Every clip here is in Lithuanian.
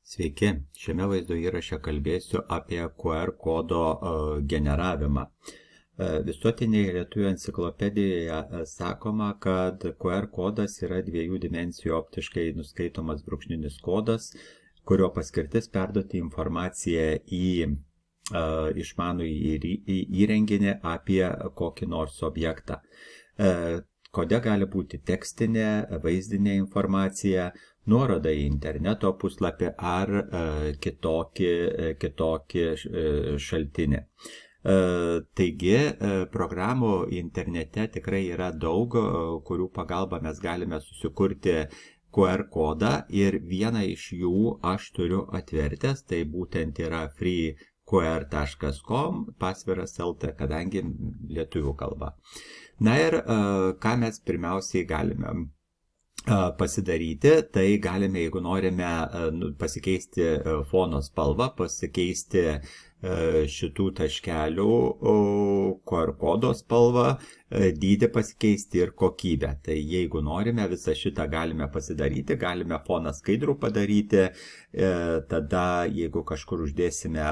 Sveiki, šiame vaizdo įraše kalbėsiu apie QR kodo generavimą. Visuotinėje lietuvių enciklopedijoje sakoma, kad QR kodas yra 2 dimensijų optiškai nuskaitomas brūkšninis kodas, kurio paskirtis perduoti informaciją į išmanųjį įrenginį apie kokį nors objektą. Kode gali būti tekstinė, vaizdinė informacija, nuoroda į interneto puslapį ar kitokį šaltinį. Taigi, programų internete tikrai yra daug, kurių pagalba mes galime susikurti QR kodą ir vieną iš jų aš turiu atvertęs, tai būtent yra freeqr.com pasviras LT, kadangi lietuvių kalba. Na ir ką mes pirmiausiai galime pasidaryti, tai galime, jeigu norime pasikeisti fono spalvą, pasikeisti šitų taškelių QR kodo spalvą, dydį pasikeisti ir kokybę. Tai jeigu norime visą šitą galime pasidaryti, galime foną skaidrų padaryti, tada jeigu kažkur uždėsime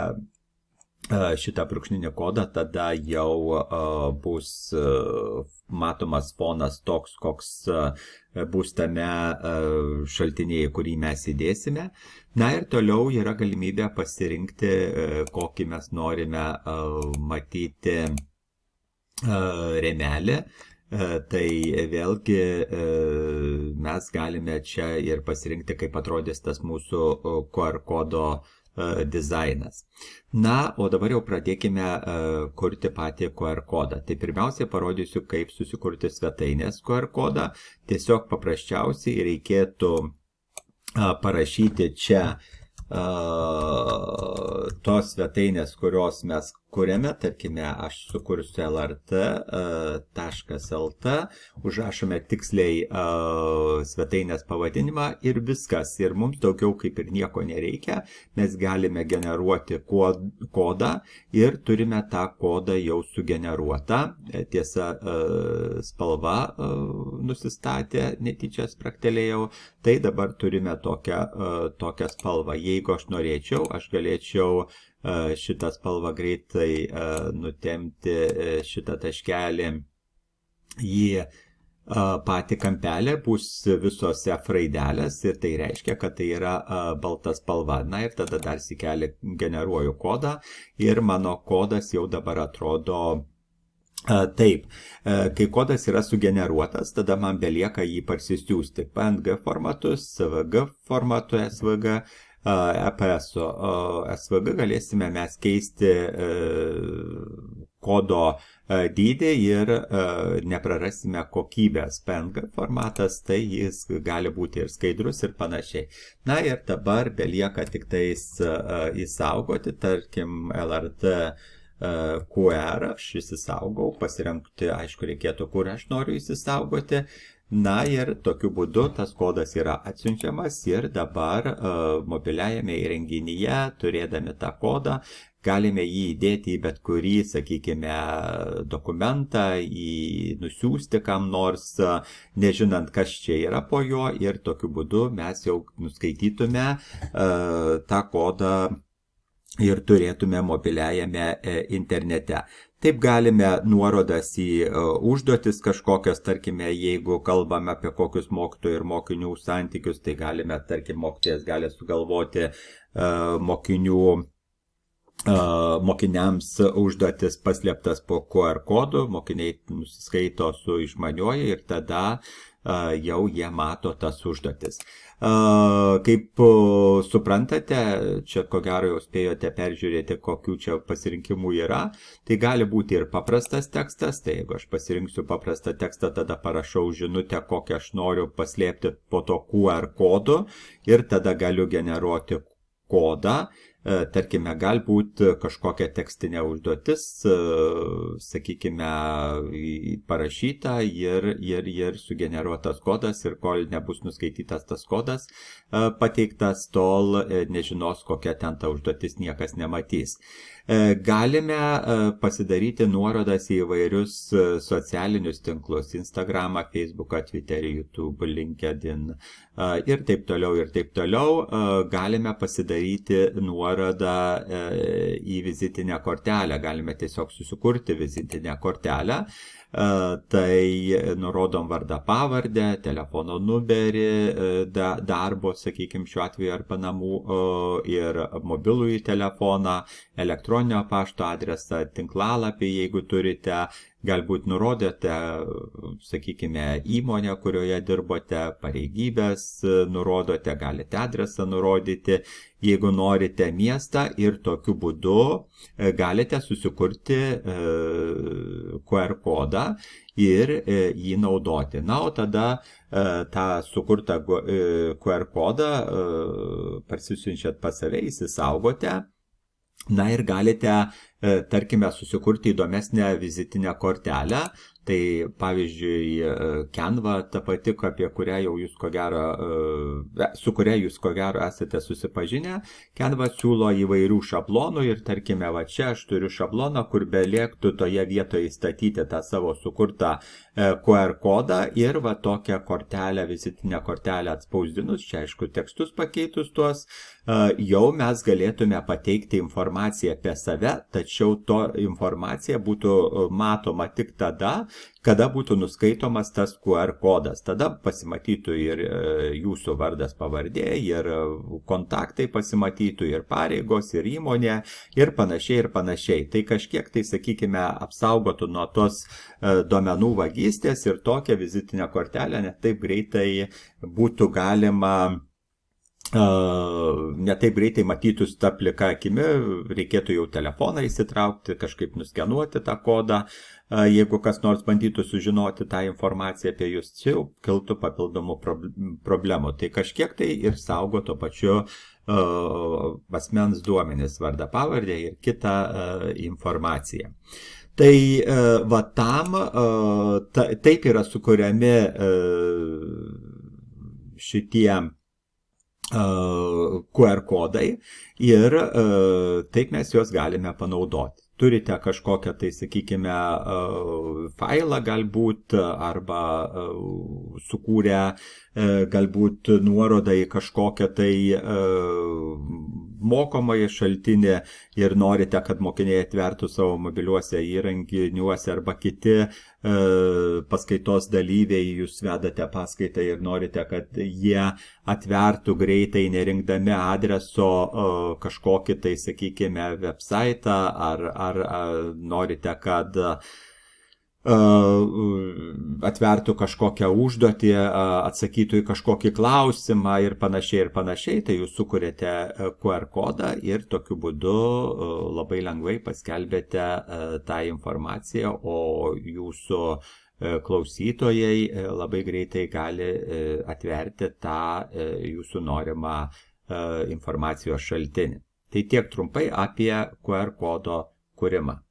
šitą brūkšninį kodą, tada jau bus matomas fonas toks, koks bus tame šaltinėje, kurį mes įdėsime. Na ir toliau yra galimybė pasirinkti, kokį mes norime matyti rėmelį. Tai vėlgi mes galime čia ir pasirinkti, kaip atrodys tas mūsų QR kodo dizainas. Na, o dabar jau pradėkime kurti patį QR kodą. Tai pirmiausiai parodysiu, kaip susikurti svetainės QR kodą. Tiesiog paprasčiausiai reikėtų parašyti čia tos svetainės, kurios mes kuriame, tarkime, aš sukursiu lrt.lt, užrašome tiksliai svetainės pavadinimą ir viskas. Ir mums daugiau kaip ir nieko nereikia. Mes galime generuoti kodą ir turime tą kodą jau sugeneruotą. Tiesa, spalva nusistatė, netyčia spraktelėjau. Tai dabar turime tokią spalvą. Jeigu aš norėčiau, aš galėčiau šitą spalvą greitai nutemti šitą taškelį į patį kampelį, bus visose fraidelės ir tai reiškia, kad tai yra balta spalva. Na ir tada dar sykeli generuoju kodą ir mano kodas jau dabar atrodo taip. Kai kodas yra sugeneruotas, tada man belieka jį parsisiųsti PNG formatus, SVG formatu SVG, EPS SVG galėsime mes keisti kodo dydį ir neprarasime kokybės. PNG formatas, tai jis gali būti ir skaidrus ir panašiai. Na ir dabar belieka tik tais įsaugoti, tarkim, LRT QR, aš įsisaugau, pasirinkti, aišku, reikėtų, kur aš noriu įsisaugoti. Na ir tokiu būdu tas kodas yra atsiunčiamas ir dabar mobiliajame įrenginyje, turėdami tą kodą, galime jį įdėti į bet kurį, sakykime, dokumentą, nusiųsti kam nors, nežinant, kas čia yra po jo, ir tokiu būdu mes jau nuskaitytume tą kodą ir turėtume mobiliajame internete. Taip galime nuorodas į užduotis kažkokias, tarkime, jeigu kalbame apie kokius mokytojų ir mokinių santykius, tai galime, tarkim, mokytojas gali sugalvoti mokiniams užduotis paslėptas po QR kodu, mokiniai nusiskaito su išmaniuoju ir tada jau jie mato tas užduotis. Kaip suprantate, čia ko gero jau spėjote peržiūrėti, kokių čia pasirinkimų yra, tai gali būti ir paprastas tekstas, tai jeigu aš pasirinksiu paprastą tekstą, tada parašau žinutę, kokią aš noriu paslėpti po to QR kodu ir tada galiu generuoti kodą. tarkime, galbūt kažkokia tekstinė užduotis, sakykime, parašyta ir sugeneruotas kodas ir kol nebus nuskaitytas tas kodas pateiktas, tol nežinos, kokia ten ta užduotis, niekas nematys. Galime pasidaryti nuorodas į įvairius socialinius tinklus, Instagramą, Facebooką, Twitterį, YouTube, LinkedIn ir taip toliau, ir taip toliau. Galime pasidaryti nuorodą į vizitinę kortelę, galime tiesiog susikurti vizitinę kortelę. Tai nurodom vardą, pavardę, telefono numerį, darbo, sakykime, šiuo atveju arba namų, ir mobilųjį telefoną, elektroninio pašto adresą, tinklalapį, jeigu turite, galbūt nurodėte, sakykime, įmonę, kurioje dirbote, pareigybės nurodote, galite adresą nurodyti, jeigu norite miestą, ir tokiu būdu galite susikurti QR kodą ir jį naudoti. Na, o tada tą sukurtą QR kodą parsisiunčiat pas save, įsisaugote. Na ir galite, tarkime, susikurti įdomesnę vizitinę kortelę. Tai pavyzdžiui, Canva, ta pati, apie kurią jau jūs su kuria jūs ko gero esate susipažinę. Canva siūlo įvairių šablonų ir tarkime, va čia aš turiu šabloną, kur beliektų toje vietoje įstatyti tą savo sukurtą QR kodą ir va tokią kortelę, vizitinę kortelę atspausdinus, čia aišku tekstus pakeitus tuos, jau mes galėtume pateikti informaciją apie save, tačiau to informacija būtų matoma tik tada, kada būtų nuskaitomas tas QR kodas. Tada pasimatytų ir jūsų vardas, pavardė, ir kontaktai pasimatytų, ir pareigos, ir įmonė, ir panašiai, ir panašiai. Tai kažkiek tai, sakykime, apsaugotų nuo tos duomenų vagystės ir tokią vizitinę kortelę net taip greitai būtų galima netaip greitai matytus ta plika akimi, reikėtų jau telefoną įsitraukti, kažkaip nuskenuoti tą kodą, jeigu kas nors bandytų sužinoti tą informaciją apie jūs, čia jau kiltų papildomų problemų. Tai kažkiek tai ir saugo to pačiu asmens duomenis, vardą, pavardę ir kitą informaciją. Tai va tam taip yra sukuriami šitie QR kodai ir taip mes juos galime panaudoti. Turite kažkokią tai, sakykime, failą galbūt, arba sukūrę galbūt nuorodą į kažkokią tai mokomąjį šaltinį ir norite, kad mokiniai atvertų savo mobiliuose įrenginiuose arba kiti paskaitos dalyviai, jūs vedate paskaitą ir norite, kad jie atvertų greitai, nerinkdami adreso kažkokį tai, sakykime, websaitą, ar norite, kad atvertų kažkokią užduotį, atsakytų į kažkokį klausimą ir panašiai, tai jūs sukuriate QR kodą ir tokiu būdu labai lengvai paskelbėte tą informaciją, o jūsų klausytojai labai greitai gali atverti tą jūsų norimą informacijos šaltinį. Tai tiek trumpai apie QR kodo kūrimą.